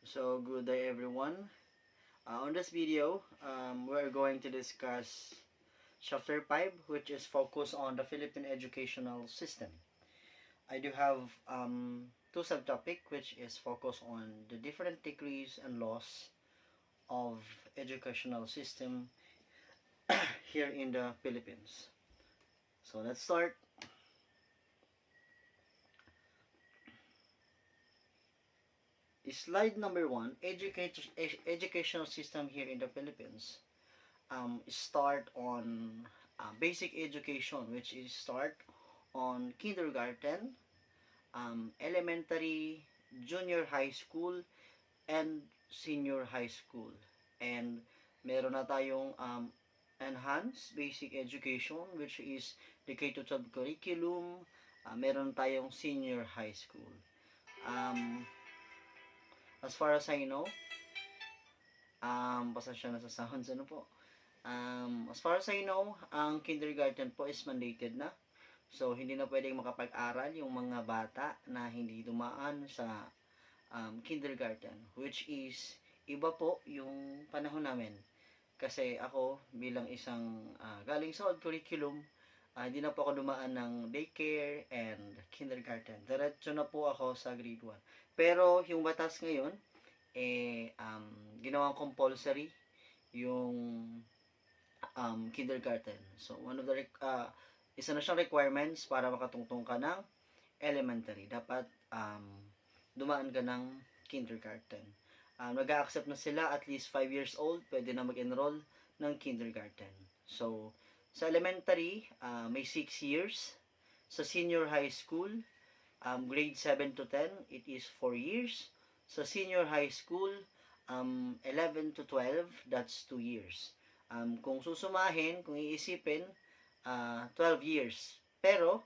So good day everyone. On this video, we're going to discuss chapter 5, which is focused on the Philippine educational system. I do have two subtopic, which is focused on the different degrees and laws of educational system here in the Philippines. So let's start. Slide number 1, educational system here in the Philippines. Start on basic education, which is start on kindergarten, elementary, junior high school, and senior high school. And meron na tayong enhanced basic education, which is the K-12 curriculum. Meron tayong senior high school. As far as I know, pasensya na sa sounds, ano po. As far as I know, ang kindergarten po is mandated na. So, hindi na pwedeng makapag-aral yung mga bata na hindi dumaan sa kindergarten. Which is, iba po yung panahon namin. Kasi ako, bilang isang galing sa old curriculum, hindi na po ako dumaan ng daycare and kindergarten. Diretso na po ako sa grade 1. Pero, yung batas ngayon, ginawang compulsory yung kindergarten. So, one of the isa na siyang requirements para makatungtong ka ng elementary. Dapat dumaan ka ng kindergarten. Nag-a-accept na sila at least 5 years old, pwede na mag-enroll ng kindergarten. So, sa elementary, may 6 years. Sa senior high school, grade 7 to 10, it is 4 years. Sa senior high school, 11 to 12, that's 2 years. Kung susumahin, kung iisipin, 12 years. Pero,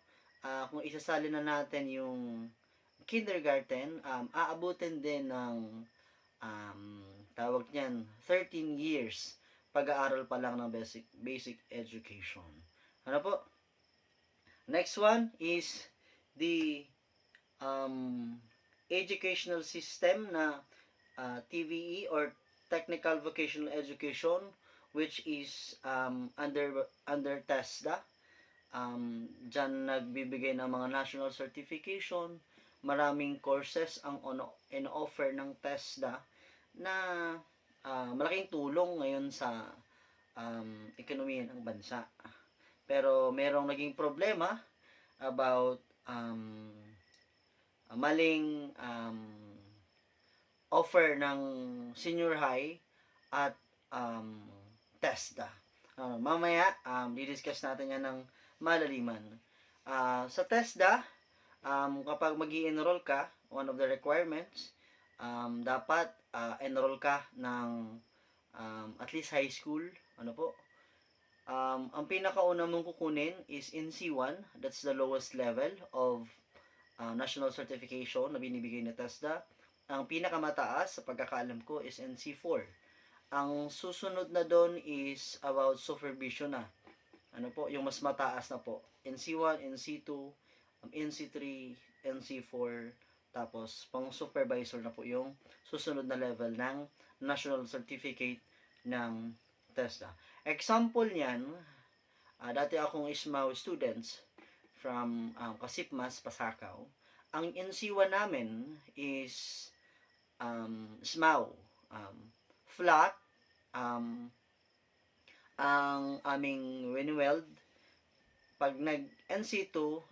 kung isasali na natin yung kindergarten, aabutin din ng tawag niyan, 13 years pag-aaral pa lang ng basic education. Ano po? Next one is the educational system na TVE or Technical Vocational Education, which is under TESDA. Diyan nagbibigay ng mga national certification. Maraming courses ang in-offer ng TESDA na malaking tulong ngayon sa ekonomiya ng bansa. Pero merong naging problema about maling offer ng senior high at TESDA. Mamaya, didiscuss natin yan ng malaliman. Sa TESDA, kapag mag-i-enroll ka, one of the requirements, dapat enroll ka ng at least high school. Ano po? Ang pinakauna mong kukunin is NC1. That's the lowest level of national certification na binibigay na TESDA. Ang pinakamataas sa pagkakaalam ko is NC4. Ang susunod na doon is about supervision na. Ano po? Yung mas mataas na po. NC1, NC2, NC3, NC4, tapos pang supervisor na po yung susunod na level ng national certificate ng TESDA. Example niyan, dati akong ISMAW students from Kasipmas, Pasakaw. Ang NC1 namin is SMAW. Flat, ang aming Winweld. Pag nag-NC2,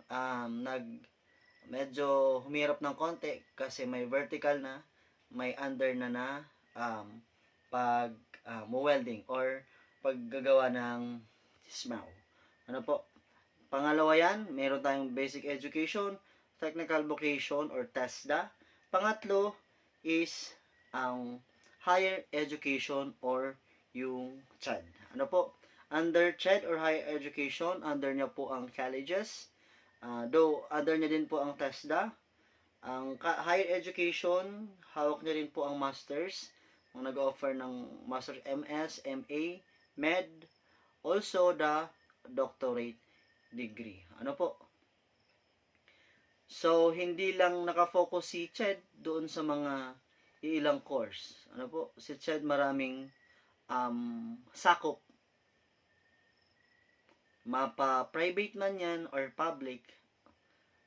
medyo humirap ng konti kasi may vertical na, may under na pag welding or paggagawa ng SMAW. Ano po? Pangalawa yan, meron tayong basic education, technical vocation or TESDA. Pangatlo is ang higher education or yung CHED. Ano po? Under CHED or higher education, under niya po ang colleges. Though, under niya din po ang TESDA. Ang higher education, hawak niya rin po ang masters. Ang nag-offer ng master's MS, MA, Med, also the doctorate degree. Ano po? So, hindi lang nakafocus si CHED doon sa mga ilang course. Ano po? Si CHED maraming sakop. Mapa-private man yan or public,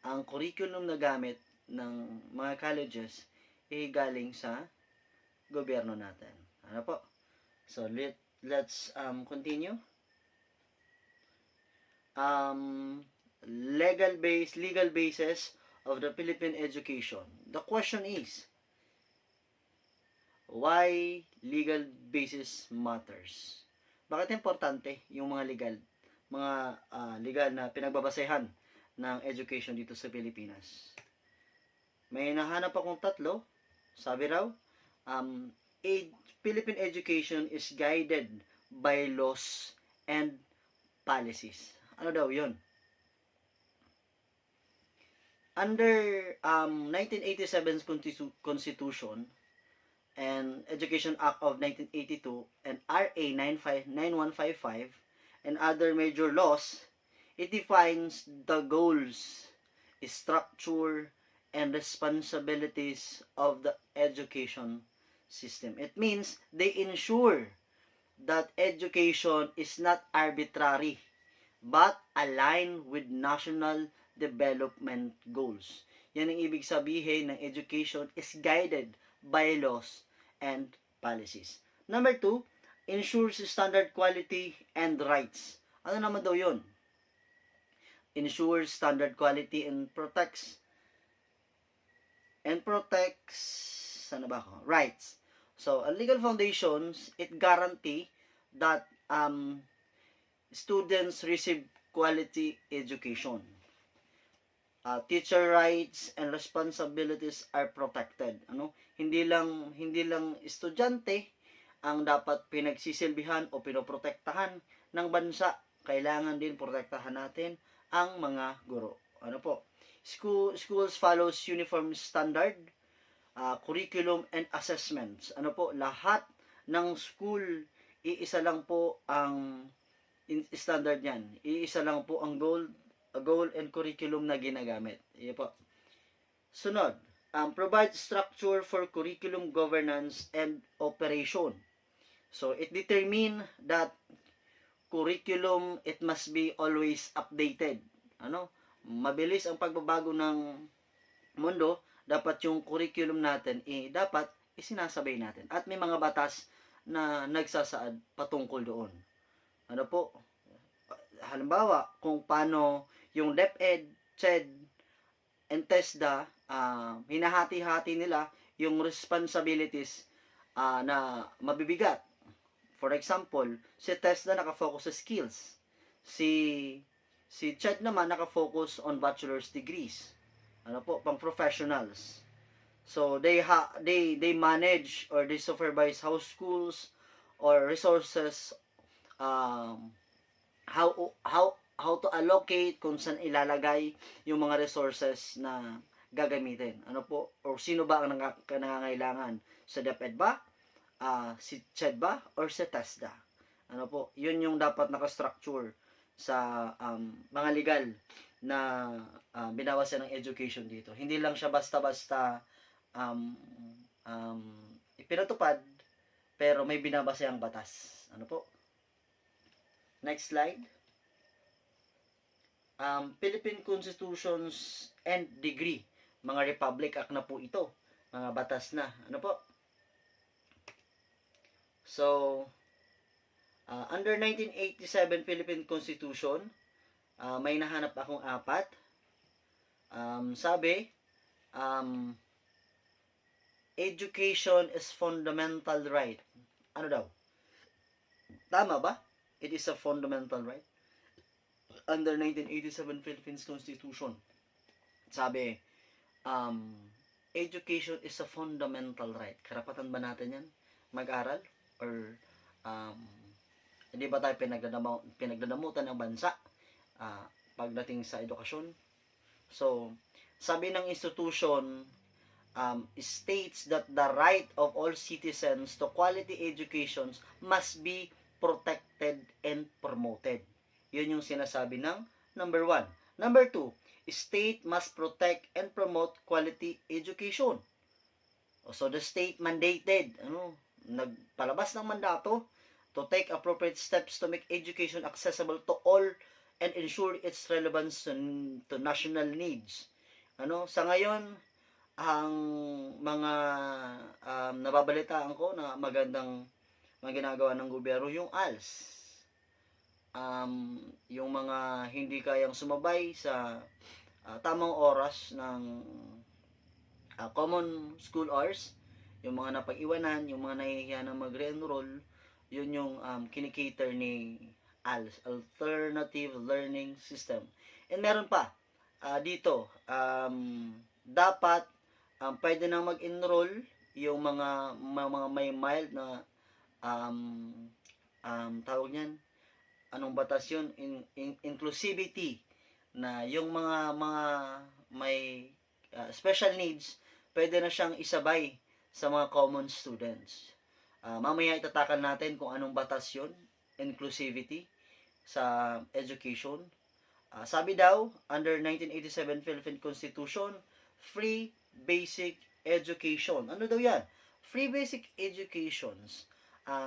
ang curriculum na gamit ng mga colleges galing sa gobyerno natin. Ano po? So, let's continue. Legal basis of the Philippine education. The question is, why legal basis matters? Bakit importante yung mga legal na pinagbabasehan ng education dito sa Pilipinas? May nahanap akong tatlo. Sabi raw, Philippine education is guided by laws and policies. Ano daw yun? Under 1987's Constitution and Education Act of 1982 and RA 9155 and other major laws, it defines the goals, structure, and responsibilities of the education system. It means they ensure that education is not arbitrary but aligned with national development goals. Yan ang ibig sabihin ng education is guided by laws and policies. Number 2, ensures standard quality and rights. Ano naman daw yun? Ensures standard quality and protects rights. So, a legal foundations, it guarantee that students receive quality education. Teacher rights and responsibilities are protected. Hindi lang estudyante ang dapat pinagsisilbihan o pinoprotektahan ng bansa. Kailangan din protektahan natin ang mga guro. Schools follows uniform standard, curriculum and assessments. Lahat ng school, iisa lang po ang standard niyan. Iisa lang po ang goal and curriculum na ginagamit. Iyan po. Sunod, provide structure for curriculum governance and operation. So, it determine that curriculum, it must be always updated. Mabilis ang pagbabago ng mundo, dapat yung curriculum natin, dapat isinasabay natin. At may mga batas na nagsasaad patungkol doon. Halimbawa, kung paano yung DepEd, CHED, and TESDA, hinahati-hati nila yung responsibilities na mabibigat. For example, si TESDA nakafocus sa skills. Si CHED naman nakafocus on bachelor's degrees. Pang professionals. So they manage or they supervise how schools or resources, how to allocate, kung saan ilalagay yung mga resources na gagamitin. Or sino ba ang nangangailangan? Sa DepEd ba? Si CHED ba? Or si TESDA? Yun yung dapat naka-structure sa mga legal na binawasan ng education dito. Hindi lang siya basta-basta ipinatupad, pero may binabasehang batas. Next slide. Philippine Constitutions and Degree. Mga Republic Act na po ito. Mga batas na. So, under 1987 Philippine Constitution, may nahanap akong 4. Sabi, education is fundamental right. Ano daw? Tama ba? It is a fundamental right. Under 1987 Philippines Constitution, sabi, education is a fundamental right. Karapatan ba natin yan? Mag-aral? Or hindi ba tayo pinaglalamutan ng bansa pagdating sa edukasyon? So, sabi ng institution, states that the right of all citizens to quality education must be protected and promoted. Yun yung sinasabi ng number 1. Number 2, state must protect and promote quality education. So the state mandated, nagpalabas ng mandato to take appropriate steps to make education accessible to all and ensure its relevance to national needs. Sa ngayon, ang mga nababalitaan ko na magandang mga ginagawa ng gobyerno yung ALS. Yung mga hindi kayang sumabay sa tamang oras ng common school hours, yung mga napag-iwanan, yung mga nahihiya na mag-re-enroll, yun yung kinikater ni ALS, Alternative Learning System. And meron pa, dito, dapat pwede nang mag-enroll yung mga may mild na tawag niyan, anong batas yun? Inclusivity, na yung mga may special needs, pwede na siyang isabay sa mga common students. Mamaya itatakan natin kung anong batas yun, inclusivity sa education. Sabi daw, under 1987 Philippine Constitution, free basic education. Ano daw yan? Free basic educations.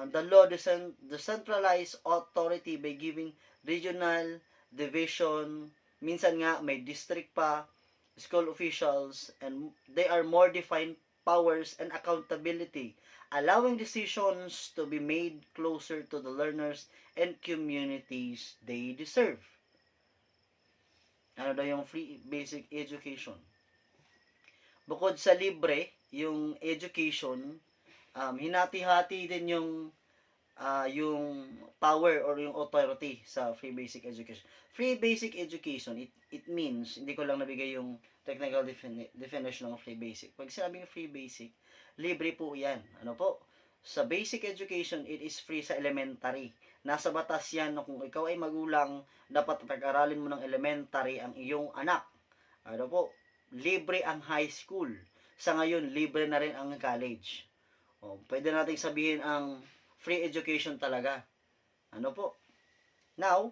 The law decentralized authority by giving regional, division, minsan nga may district pa, school officials, and they are more defined powers and accountability, allowing decisions to be made closer to the learners and communities they deserve. Ano daw yung free basic education? Bukod sa libre, yung education, hinati-hati din yung power or yung authority sa free basic education. Free basic education, it means, hindi ko lang nabigay yung technical definition ng free basic. Pag sinabing free basic, libre po yan. Ano po? Sa basic education, it is free sa elementary. Nasa batas yan na kung ikaw ay magulang, dapat pag-aralin mo ng elementary ang iyong anak. Ano po? Libre ang high school. Sa ngayon, libre na rin ang college. Pwede natin sabihin ang free education talaga. Ano po? Now,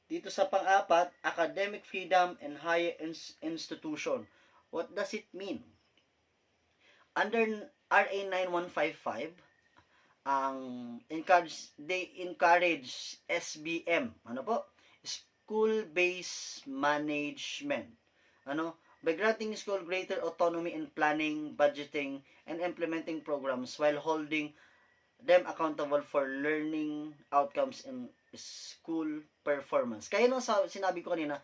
dito sa pang-apat, academic freedom and higher institution. What does it mean? Under RA 9155, they encourage SBM. Ano po? School-based management. By granting school greater autonomy in planning, budgeting, and implementing programs while holding them accountable for learning outcomes in school performance. Kaya nung sinabi ko kanina,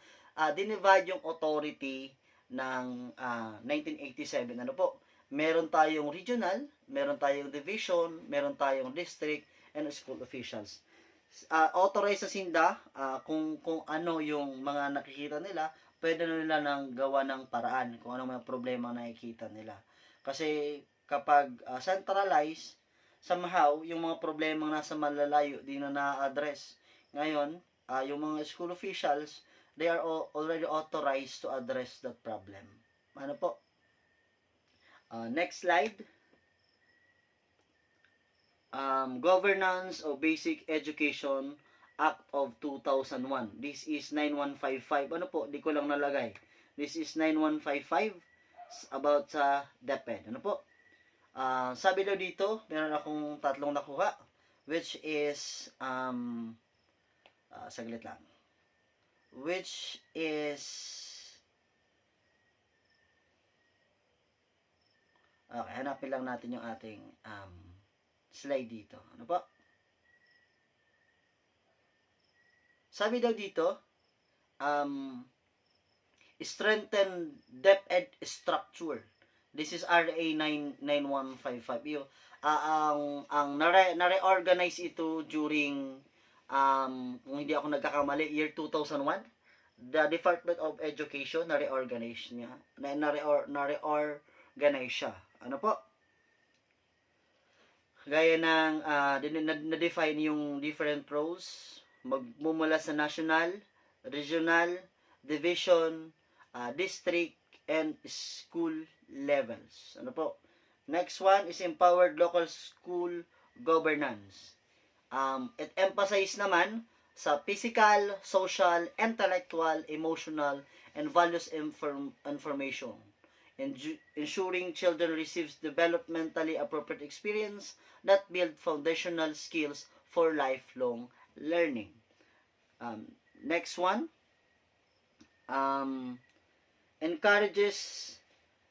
dinivide yung authority ng 1987. Ano po? Meron tayong regional, meron tayong division, meron tayong district, and school officials. Authorized sa SINDA, kung ano yung mga nakikita nila, pwede na nila nang gawa ng paraan kung anong mga problema na nakikita nila. Kasi kapag centralized, somehow, yung mga problema nasa malalayo, di na na-address. Ngayon, yung mga school officials, they are already authorized to address that problem. Ano po? Next slide. Governance of Basic Education Act of 2001. This is 9155. Ano po? Di ko lang nalagay. This is 9155 about sa DepEd. Ano po? Sabi daw dito, meron akong tatlong nakuha, which is, saglit lang. Which is, okay, hanapin lang natin yung ating slide dito. Ano po? Sabi daw dito, strengthen DepEd structure. This is RA 9155. Yung na-reorganize ito during kung hindi ako nagkakamali, year 2001. The Department of Education na-reorganize niya. Na-reorganize siya. Ano po? Gaya ng na-define yung different roles, magmumula sa national, regional, division, district, and school levels. Ano po? Next one is empowered local school governance. It emphasize naman sa physical, social, intellectual, emotional, and values information. ensuring children receives developmentally appropriate experience that build foundational skills for lifelong learning. Next one, encourages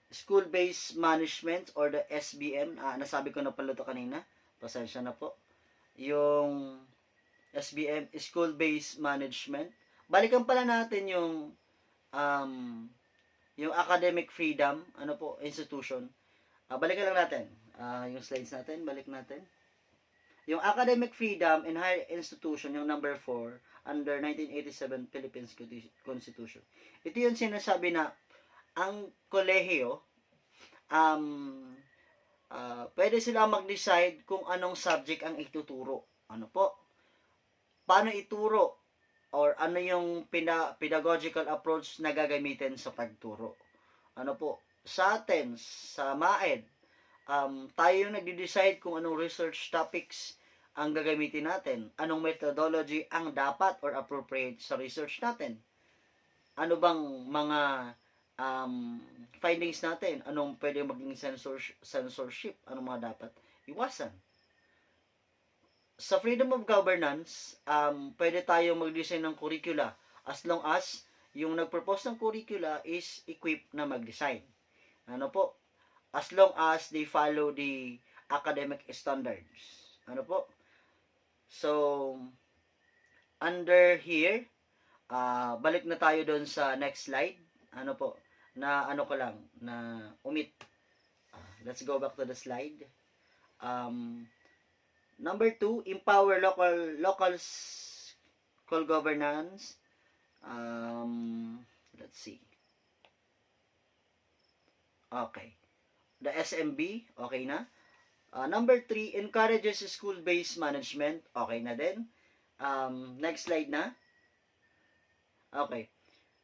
school-based management or the SBM. Nasabi ko na pala ito kanina. Pasensya na po. Yung SBM, school-based management. Balikan pala natin yung academic freedom, institution. Balikan lang natin. Yung slides natin, balik natin. Yung academic freedom in higher institution, yung number 4, under 1987 Philippines Constitution. Ito yung sinasabi na ang kolehiyo, pwede sila mag-decide kung anong subject ang ituturo. Paano ituro or ano yung pedagogical approach na gagamitin sa pagturo. Sa atin, sa MAED, tayo yung nagde-decide kung anong research topics ang gagamitin natin, anong methodology ang dapat or appropriate sa research natin. Ano bang mga findings natin, anong pwede maging censorship, anong mga dapat iwasan. Sa freedom of governance, pwede tayo mag-design ng curricula as long as yung nag-propose ng curricula is equipped na mag-design. As long as they follow the academic standards. So, under here, balik na tayo doon sa next slide. Na omit. Let's go back to the slide. Number 2, empower local school governance. Let's see. Okay. The SMB, okay na. Number 3, encourages school-based management. Okay na din. Next slide na. Okay.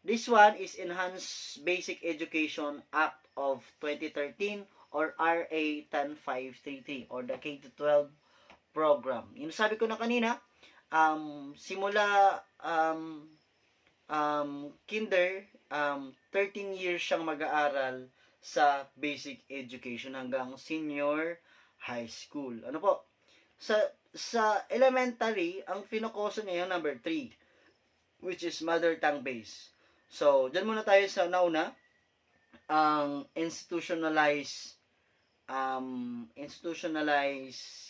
This one is Enhanced Basic Education Act of 2013 or RA 10533 or the K-12 program. Yung sabi ko na kanina, simula kinder, 13 years siyang mag-aaral sa basic education hanggang senior high school. Sa elementary, ang finokuso niya yung number 3, which is mother tongue based. So, dyan muna tayo sa nauna, ang institutionalized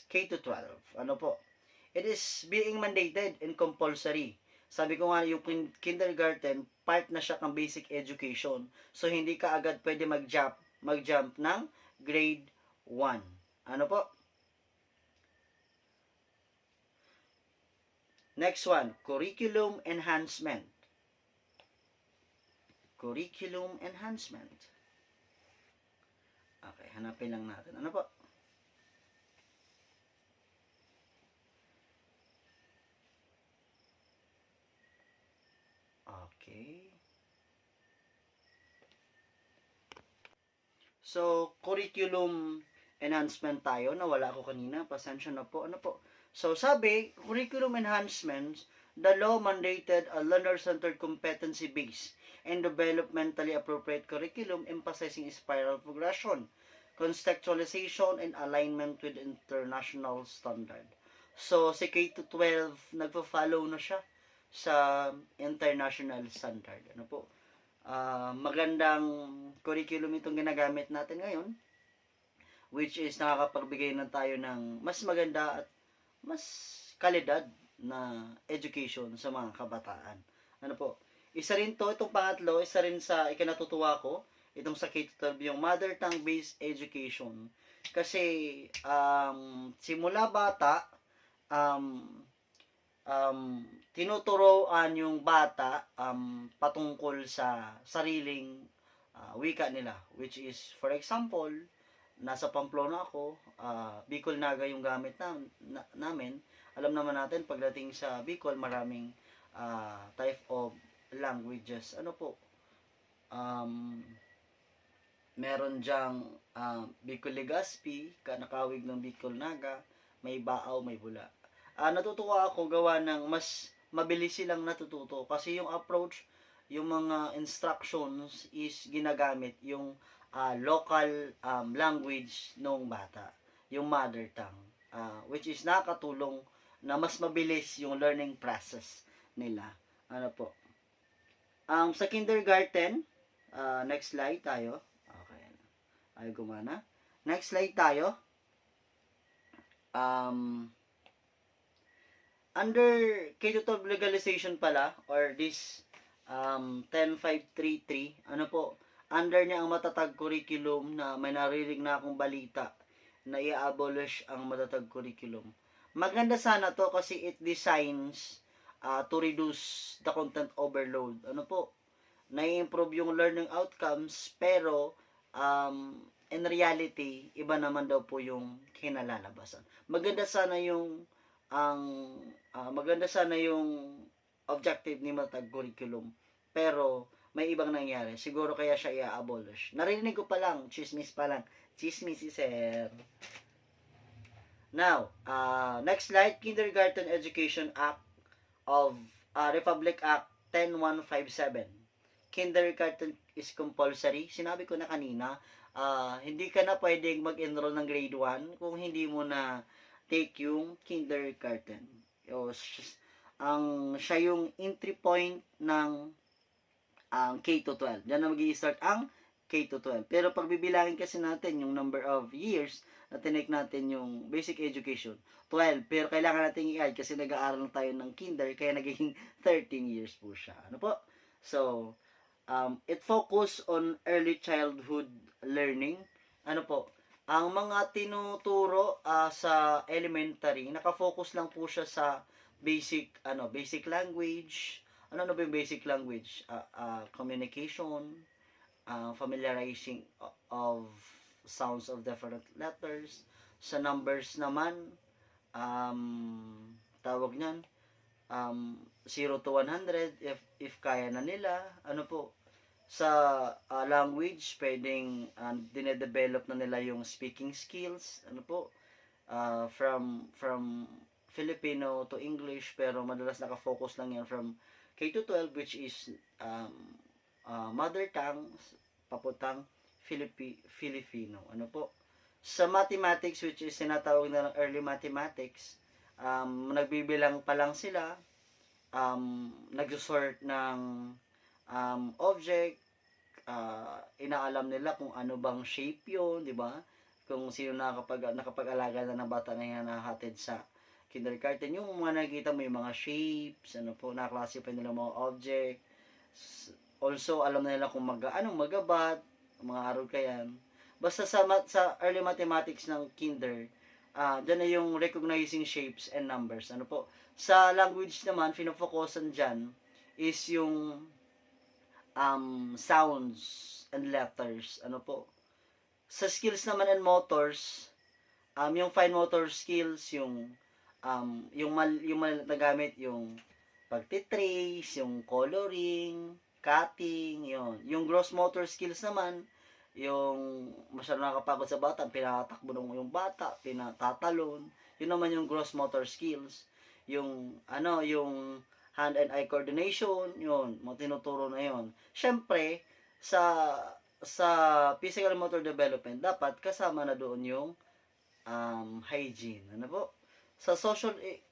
K-12. It is being mandated and compulsory. Sabi ko nga, yung kindergarten, part na siya ng basic education. So, hindi ka agad pwede mag-jump ng grade 1. Next one, curriculum enhancement. Curriculum enhancement. Okay, hanapin lang natin. Okay. So, curriculum enhancement tayo. Nawala ako kanina. Pasensya na po. So, sabi, curriculum enhancements, the law mandated a learner-centered competency-based and developmentally appropriate curriculum emphasizing spiral progression, contextualization, and alignment with international standard. So, si K-12, nagpa-follow na siya sa international standard. Magandang curriculum itong ginagamit natin ngayon, which is nakakapagbigay na tayo ng mas maganda at mas kalidad na education sa mga kabataan. Isa rin to, itong pangatlo, isa rin sa ikinatutuwa ko, itong sa K-12, yung mother tongue based education. Kasi, simula bata, tinuturoan yung bata patungkol sa sariling wika nila, which is, for example, nasa Pamplona ako, Bicol Naga yung gamit namin. Alam naman natin, pagdating sa Bicol, maraming type of languages. Meron dyang Bicol Legazpi, kanakawig ng Bicol Naga, may Baaw, may Bula. Natutuwa ako gawa ng mas mabilis silang natututo kasi yung approach, yung mga instructions is ginagamit yung local language nung bata, yung mother tongue, which is nakakatulong na mas mabilis yung learning process nila. Ano po? Sa kindergarten, next slide tayo. Okay. Ay gumana. Next slide tayo. Under K-12 legalization pala, or this 10533, ano po, under niya ang matatag curriculum na may naririnig na akong balita na i-abolish ang matatag curriculum. Maganda sana to kasi it designs to reduce the content overload. Ano po, na-improve yung learning outcomes, pero in reality, iba naman daw po yung kinalalabasan. Maganda sana yung objective ni matag curriculum, pero may ibang nangyari. Siguro kaya siya i-abolish. Narinig ko pa lang, chismis pa lang. Chismis si Sir. Now, next slide, Kindergarten Education Act of Republic Act 10157. Kindergarten is compulsory. Sinabi ko na kanina, hindi ka na pwedeng mag-enroll ng grade 1 kung hindi mo na take yung kindergarten. Siya yung entry point ng K-12. Diyan na mag-i-start ang K-12. Pero pag bibilangin kasi natin yung number of years na tinake natin yung basic education, 12. Pero kailangan natin i-add kasi nag-aaral na tayo ng kinder, kaya nagiging 13 years po siya. Ano po? So, it focus on early childhood learning. Ano po? Ang mga tinuturo sa elementary, nakafocus lang po siya sa basic language. Ano ba yung basic language? Communication, familiarizing of sounds of different letters. Sa numbers naman, tawag niyan, 0 to 100 if kaya na nila. Ano po, sa language, pwedeng dinedevelop na nila yung speaking skills. Ano po, from Filipino to English, pero madalas nakafocus lang yan from K to 12, which is mother tongue papuntang Filipino. Ano po, sa mathematics, which is sinatawag na early mathematics, nagbibilang pa lang sila, nag-sort ng object, inaalam nila kung ano bang shape yun, di ba? Kung sino nakapag-alaga na ng bata na yan nahatid sa kindergarten, yung mga nakikita mo yung mga shapes, ano po, na-classify nila mga object. Also, alam na nila kung magabat, mga araw kayan. Basta sa early mathematics ng kinder, dyan na yung recognizing shapes and numbers. Ano po, sa language naman, finofocusan dyan is yung sounds and letters. Ano po, sa skills naman and motors, yung fine motor skills, yung nagamit yung pagtitrace, yung coloring, cutting, yun. Yung gross motor skills naman, yung masyado nakakapagod sa bata, pinatakbo ng yung bata, pinatatalon, yun naman yung gross motor skills. Yung yung hand and eye coordination, yun, mga tinuturo na yun. Syempre, sa physical motor development, dapat kasama na doon yung hygiene. Ano po? Sa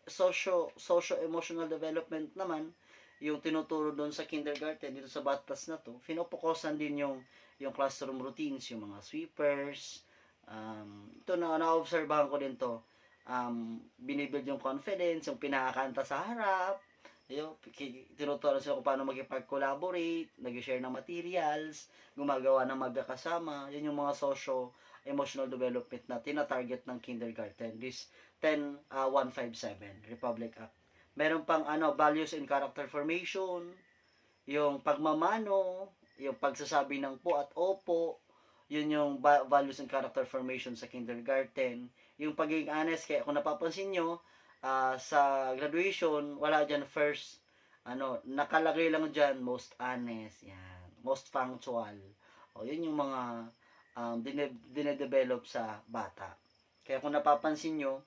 socio-emotional development naman, yung tinuturo doon sa kindergarten, dito sa batas na to, finopokusan din yung classroom routines, yung mga sweepers. Ito na-obserbahan ko din to. Binibuild yung confidence, yung pinakakanta sa harap, yung tinuturo sila kung paano makipag-collaborate, nag-share ng materials, gumagawa ng magkakasama. Yun yung mga socio-emotional development na tina-target ng kindergarten. This 10157 Republic Act. Meron pang values and character formation, yung pagmamano, yung pagsasabi ng po at opo, yun yung values and character formation sa kindergarten. Yung pagiging honest, kaya kung napapansin nyo, sa graduation, wala dyan first, nakalagay lang dyan, most honest, yan, most punctual. O, yun yung mga dinedevelop sa bata. Kaya kung napapansin nyo,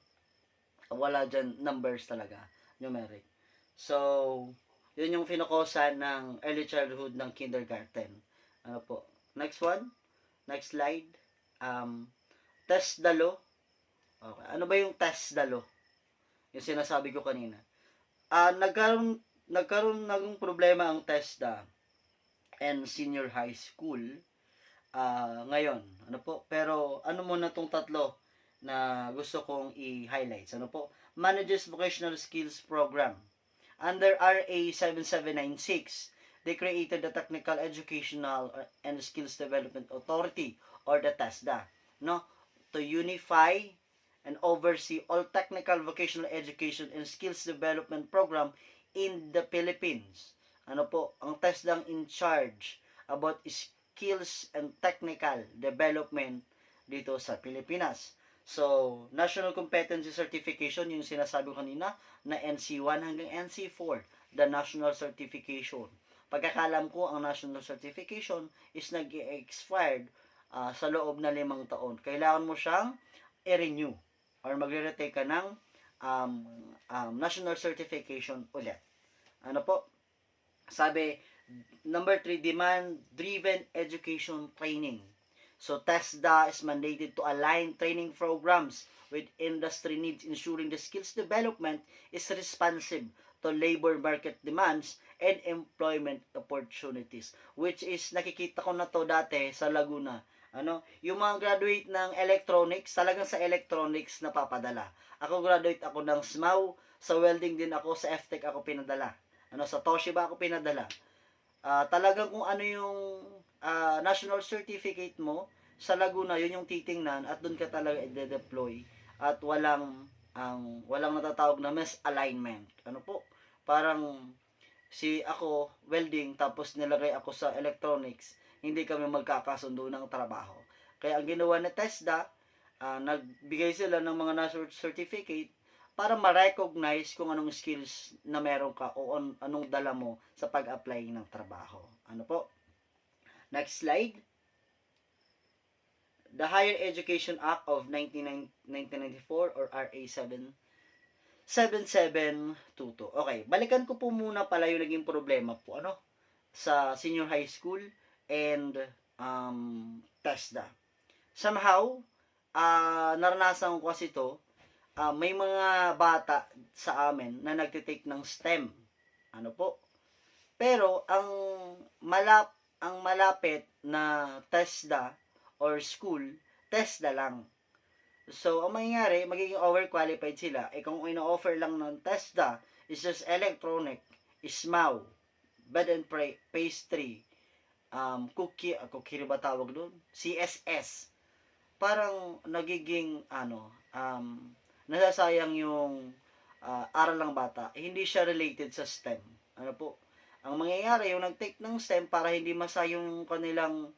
wala dyan numbers talaga, numeric. So, yun yung finokusan ng early childhood ng kindergarten. Ano po? Next one. Next slide. TESDA law. Okay. Ano ba yung TESDA law? Yung sinasabi ko kanina. Nagkaroon ng problema ang TESDA and senior high school ngayon. Ano po? Pero ano muna tong tatlo na gusto kong i-highlight. Ano po? Manages Vocational Skills Program. Under RA 7796, they created the Technical Educational and Skills Development Authority or the TESDA, no? To unify and oversee all technical vocational education and skills development program in the Philippines. Ano po? Ang TESDA ang in charge about skills and technical development dito sa Pilipinas. So, National Competency Certification, yung sinasabi ko kanina, na NC1 hanggang NC4, the National Certification. Pagkakalam ko, ang National Certification is nag-expired sa loob na 5 taon. Kailangan mo siyang i-renew or magre-retake ka ng National Certification ulit. Ano po? Sabi, number 3, demand-driven education training. So, TESDA is mandated to align training programs with industry needs, ensuring the skills development is responsive to labor market demands and employment opportunities. Which is, nakikita ko na to dati sa Laguna. Yung mga graduate ng electronics, talagang sa electronics na papadala. Ako graduate ako ng SMAU, sa welding din ako, sa FTech ako pinadala. Sa Toshiba ako pinadala. Talagang kung ano yung national certificate mo sa Laguna, yun yung titingnan at doon ka talaga i-deploy at walang natatawag na misalignment. Ano po? Parang ako welding tapos nilagay ako sa electronics, hindi kami magkakasundo ng trabaho. Kaya ang ginawa ni TESDA, nagbigay sila ng mga national certificate para ma-recognize kung anong skills na meron ka o anong dala mo sa pag-apply ng trabaho. Ano po? Next slide. The Higher Education Act of 1994 or RA 7722. Okay, balikan ko po muna pala yung naging problema po sa senior high school and TESDA. Somehow, naranasan ko kasi ito. May mga bata sa amin na nagtitake ng STEM. Ano po? Pero ang malapit na TESDA or school, TESDA lang. So, ang mangyayari, magiging overqualified sila. Kung ino-offer lang ng TESDA is just electronic, SMAU, bed and pastry, cookie ba tawag doon? CSS. Parang nagiging nasasayang yung aral ng bata. Hindi siya related sa STEM. Ano po? Ang mangyayari, yung nag-take ng STEM para hindi masayang yung kanilang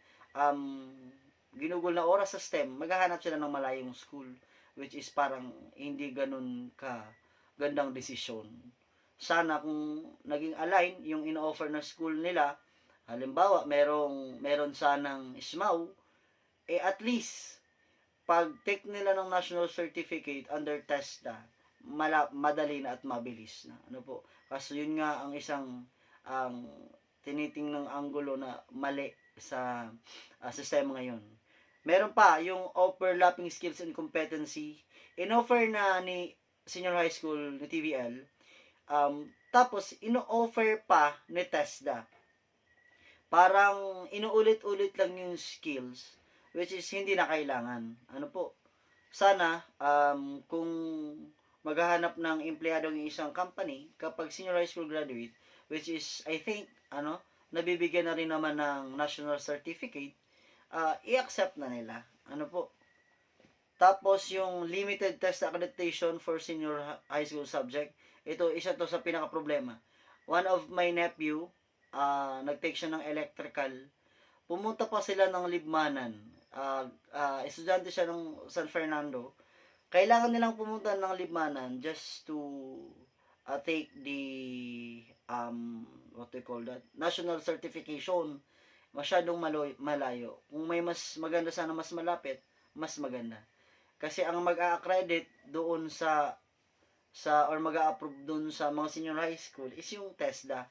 ginugol na oras sa STEM, maghahanap sila ng malayong school, which is parang hindi ganun ka gandang desisyon. Sana kung naging align yung in-offer na school nila, halimbawa, meron sanang SMAU, at least pag take nila ng national certificate under TESDA, madali na at mabilis na. Ano po? Kasi yun nga ang isang tinitingnang anggulo na mali sa sistema ngayon. Meron pa yung overlapping skills and competency. In-offer na ni senior high school ni TVL. Tapos, ino-offer pa ni TESDA. Parang inuulit-ulit lang yung skills which is hindi na kailangan. Ano po? Sana, kung maghahanap ng empleyado ng isang company, kapag senior high school graduate, which is, I think, nabibigyan na rin naman ng national certificate, i-accept na nila. Ano po? Tapos, yung limited test accreditation for senior high school subject, isa to sa pinaka-problema. One of my nephew, nag-take siya ng electrical. Pumunta pa sila ng Libmanan. Estudyante siya ng San Fernando. Kailangan nilang pumunta ng Libmanan just to take the what do you call that? National certification. Masyadong malayo. Kung may mas maganda sana mas malapit, mas maganda. Kasi ang mag-a-accredit doon or mag-a-approve doon sa mga senior high school is yung TESDA.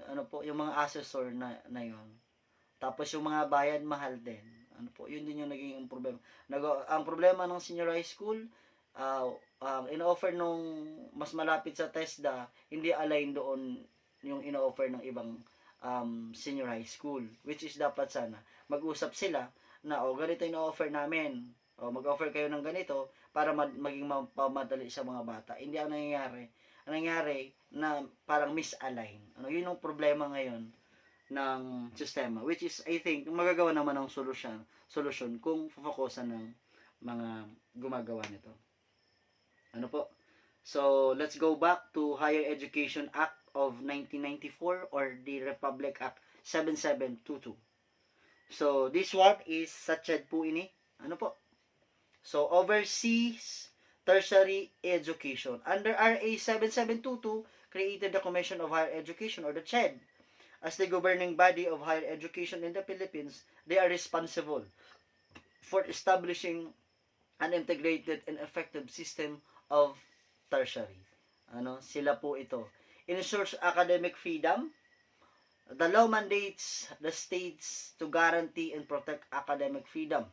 Ano po, yung mga assessor na yon. Tapos yung mga bayad mahal din. Ano po, yun din yung naging problema. Ang problema ng senior high school, in-offer nung mas malapit sa TESDA, hindi align doon yung in-offer ng ibang senior high school, which is dapat sana mag-usap sila na ganito yung offer namin, mag-offer kayo ng ganito para maging mapamadali sa mga bata. Hindi ang nangyayari na parang misalign. Yun yung problema ngayon ng sistema, which is I think magagawa naman ng solusyon kung focusan ng mga gumagawa nito. So let's go back to Higher Education Act of 1994 or the Republic Act 7722. So this one is SACED po ini. So overseas tertiary education. Under RA 7722 created the Commission of Higher Education or the CHED. As the governing body of higher education in the Philippines, they are responsible for establishing an integrated and effective system of tertiary. Sila po ito. Ensures academic freedom. The law mandates the states to guarantee and protect academic freedom,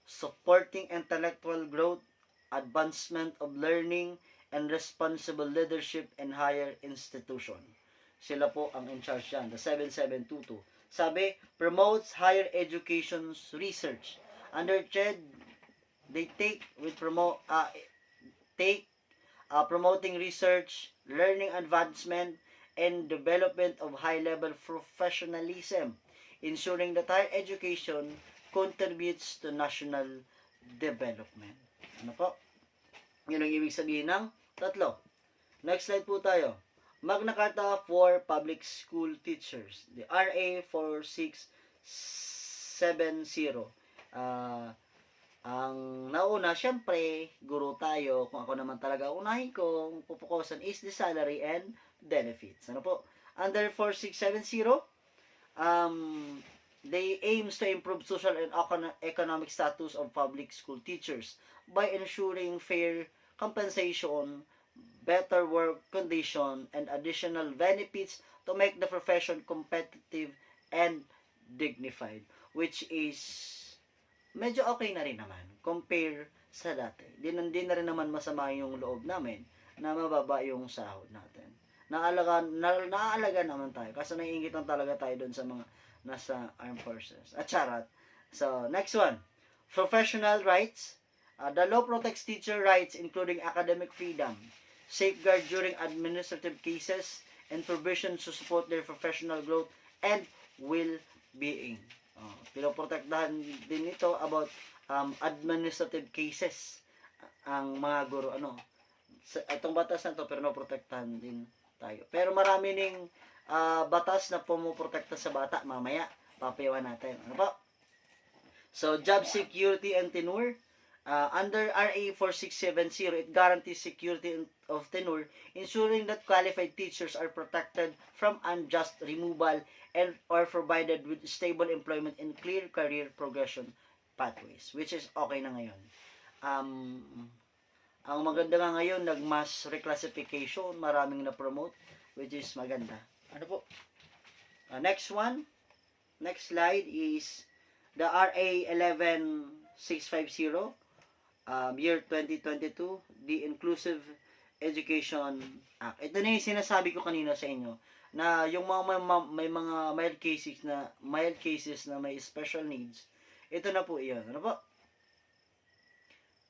supporting intellectual growth, advancement of learning, and responsible leadership in higher institution. Sila po ang in charge yan, the 7722. Sabi, promotes higher education's research. Under CHED, they promoting research, learning advancement, and development of high-level professionalism, ensuring that higher education contributes to national development. Yun ang ibig sabihin ng tatlo. Next slide po tayo. Magna Carta for Public School Teachers, the RA 4670. Ang nauna, syempre, guro tayo. Kung ako naman talaga unahin ko, pupukusan is the salary and benefits. Under 4670, they aims to improve social and economic status of public school teachers by ensuring fair compensation, better work condition, and additional benefits to make the profession competitive and dignified, which is medyo okay na rin naman compare sa dati. Di na rin naman masama yung loob namin na mababa yung sahod natin. Naaalaga naman tayo kasi naiingitan talaga tayo doon sa mga nasa armed forces. Charat. So, next one. Professional rights. The law protects teacher rights including academic freedom, safeguard during administrative cases, and provisions to support their professional growth and well-being. Pinoprotektahan din ito about administrative cases ang mga guro. Itong batas na to pero pinoprotektahan din tayo. Pero marami ning batas na pumoprotekta sa bata. Mamaya papayawan natin. So job security and tenure. Under RA 4670, it guarantees security of tenure, ensuring that qualified teachers are protected from unjust removal and are provided with stable employment and clear career progression pathways, which is okay na ngayon. Ang maganda nga ngayon, nag-mass reclassification, maraming na-promote, which is maganda. Next one, next slide is the RA 11650, year 2022, the Inclusive Education Act. Ito na yung sinasabi ko kanina sa inyo na yung may mga mild cases na may special needs. Ito na po iyon.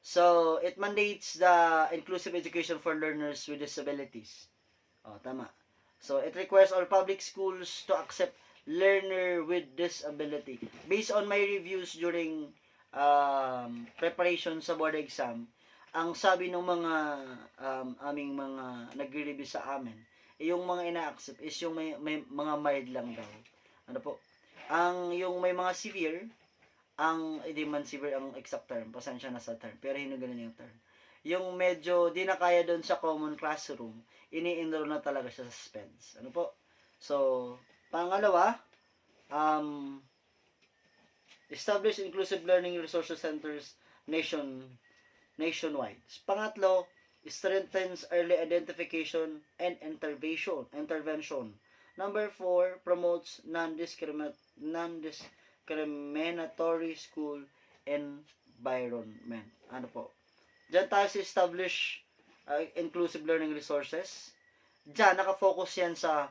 So, it mandates the inclusive education for learners with disabilities. Tama. So, it requires all public schools to accept learner with disability. Based on my reviews during preparation sa board exam, ang sabi ng mga aming mga nagre-review sa amin, yung mga ina-accept is yung may mga mild lang daw. Yung may mga severe, hindi man severe ang exact term, pasensya na sa term, pero hinugalan yung term. Yung medyo di na kaya doon sa common classroom, ini-enroll na talaga siya sa SPEDS. So, pangalawa, establish inclusive learning resource centers nationwide. Pangatlo, strengthens early identification and intervention. Number 4, promotes non-discriminatory discriminatory school environment. Ano po? Diyan tayo sa establish inclusive learning resources. Diyan, nakafocus yan sa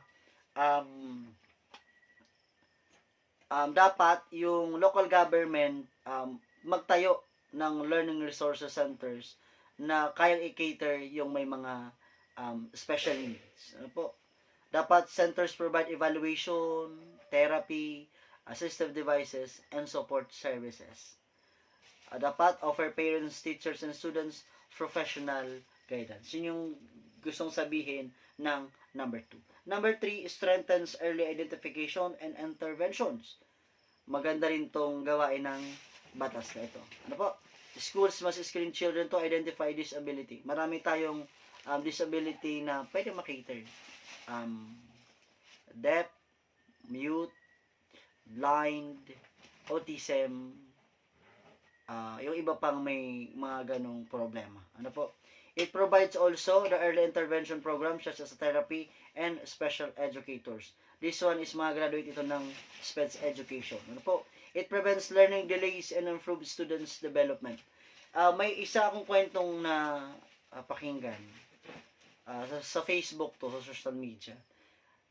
dapat yung local government magtayo ng learning resources centers na kayang i-cater yung may mga special needs. Ano po? Dapat centers provide evaluation, therapy, assistive devices, and support services. Dapat offer parents, teachers, and students professional guidance. Yun yung gustong sabihin ng number 2. Number 3, strengthens early identification and interventions. Maganda rin tong gawain ng batas na ito. Ano po? Schools must screen children to identify disability. Marami tayong disability na pwede makater. Deaf, mute, blind, autism, yung iba pang may mga ganong problema. Ano po? It provides also the early intervention program such as therapy and special educators. This one is mga graduate ito ng SPEDS education. Ano po? It prevents learning delays and improves students' development. May isa akong kwentong na pakinggan sa Facebook to, sa social media.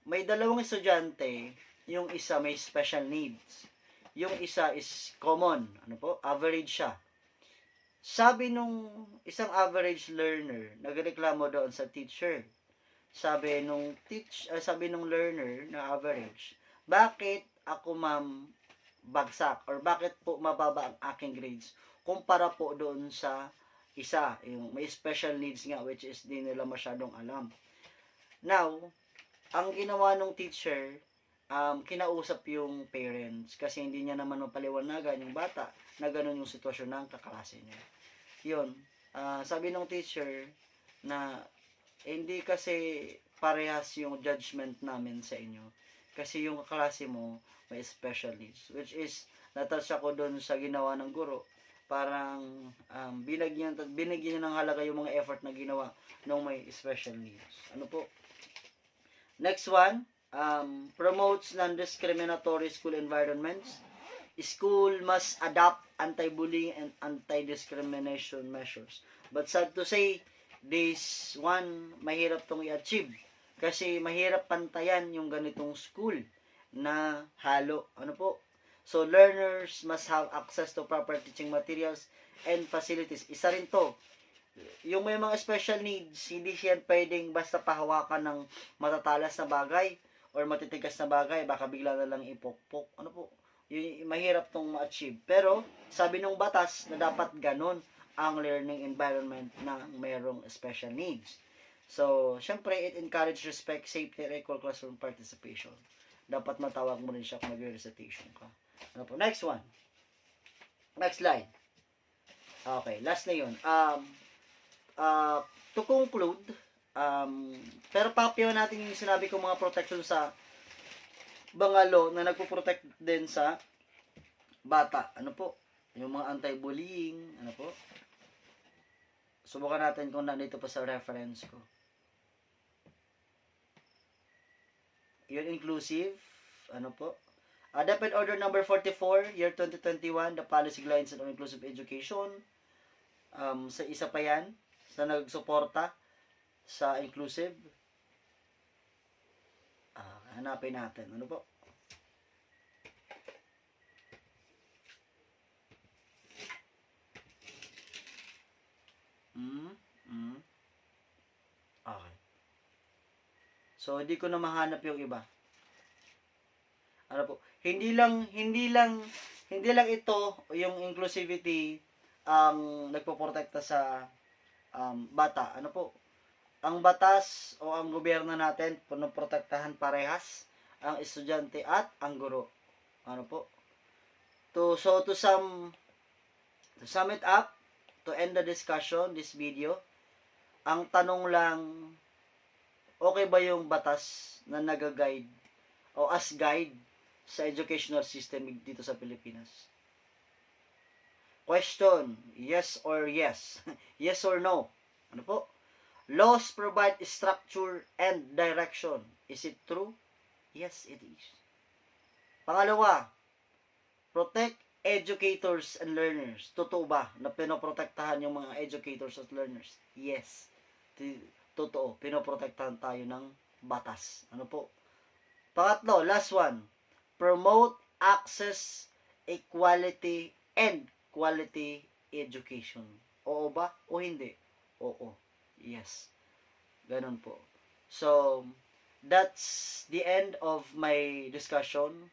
May dalawang estudyante, yung isa may special needs. Yung isa is common, ano po, average siya. Sabi nung isang average learner, nagreklamo doon sa teacher. Sabi nung learner na average, bakit ako ma'am bagsak or bakit po mababa ang aking grades kumpara po doon sa isa, yung may special needs nga which is di nila masyadong alam. Now, ang ginawa nung teacher, kinausap yung parents kasi hindi niya naman mapaliwanagan yung bata na ganun yung sitwasyon ng kaklase niya. Yun, sabi ng teacher na hindi kasi parehas yung judgment namin sa inyo kasi yung kaklase mo may special needs, which is natouch ako doon sa ginawa ng guro. Parang binigyan niya ng halaga yung mga effort na ginawa ng may special needs. Ano po? Next one, promotes non-discriminatory school environments. School must adopt anti-bullying and anti-discrimination measures. But sad to say, this one, mahirap tong i-achieve. Kasi mahirap pantayan yung ganitong school na halo. Ano po? So, learners must have access to proper teaching materials and facilities. Isa rin to. Yung may mga special needs, hindi siya pwedeng basta pahawakan ng matatalas na bagay or matitigas na bagay, baka bigla na lang ipokpok. Ano po? Yung mahirap tong ma-achieve. Pero, sabi ng batas na dapat ganun ang learning environment na mayroong special needs. So, syempre, it encourage respect, safety, and equal classroom participation. Dapat matawag mo rin siya kung nag-recitation ka. Ano po? Next one. Next slide. Okay, last na yun. To conclude, pero papyaw natin yung sinabi ko mga protection sa mga law na nagpo-protect din sa bata. Ano po? Yung mga anti-bullying. Ano po? Subukan natin kung nandito pa sa reference ko. Yun, inclusive. Ano po? DepEd Order number 44, year 2021, the policy guidelines on inclusive education. Sa isa pa yan, sa nagsuporta sa inclusive. Hanapin natin. Ano po? Okay. So, hindi ko na mahanap yung iba. Ano po? Hindi lang ito yung inclusivity ang nagpoprotekta sa bata. Ano po? Ang batas o ang gobyerno natin pinoprotektahan parehas ang estudyante at ang guro. Ano po? To sum it up, to end the discussion, this video, ang tanong lang, okay ba yung batas na nag-guide o as guide sa educational system dito sa Pilipinas? Question, yes or yes? Yes or no? Ano po? Laws provide structure and direction. Is it true? Yes, it is. Pangalawa, Protect educators and learners. Totoo ba na pinoprotektahan yung mga educators at learners? Yes. Totoo. Pinoprotektahan tayo ng batas. Ano po? Pangatlo, last one. Promote access, equality, and quality education. Oo ba o hindi? Oo. Yes. Ganun po. So, that's the end of my discussion.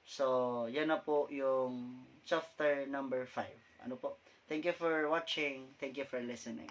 So, yan na po yung chapter number 5. Ano po? Thank you for watching. Thank you for listening.